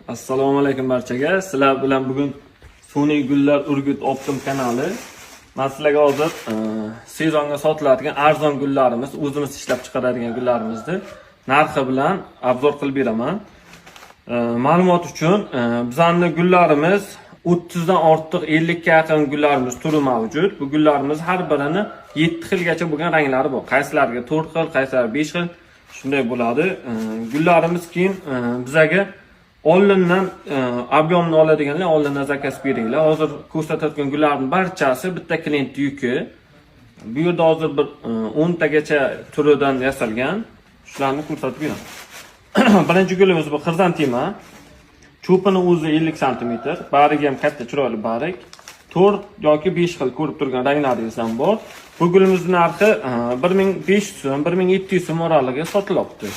Assalomu alaykum barchaga. Sizlar bilan bugun Sun'iy gullar Urgut Optim kanali. Men sizlarga hozir sezonga sotiladigan arzon gullarimiz, o'zimiz ishlab chiqaradigan gullarimizni narxi bilan obzor qilib beraman. Ma'lumot uchun, bizning gullarimiz 30 dan ortiq 50 ga yaqin gullarimiz turi mavjud. Bu gullarimiz har birini 7 xilgacha bo'lgan ranglari bor. Qaysilariga 4 xil, qaysilari 5 xil shunday bo'ladi. Gullarimiz keyin bizga oldindan ob'yomni oladiganlar oldindan zakaz beringlar. Hozir ko'rsatayotgan gullarning barchasi bitta klient yuki. Bu yerda hozir bir 10 tagacha turidan yasalgan. Shularni ko'rsatib beraman. Birinchi gulimiz bu xrizantima. Cho'pini o'zi 50 cm, barigi ham katta chiroyli barik. 4 yoki 5 xil ko'rib turgan ranglaringiz ham bor. Bu gulimizning narxi 1500 so'm, 1700 so'm oraligiga sotilyapti.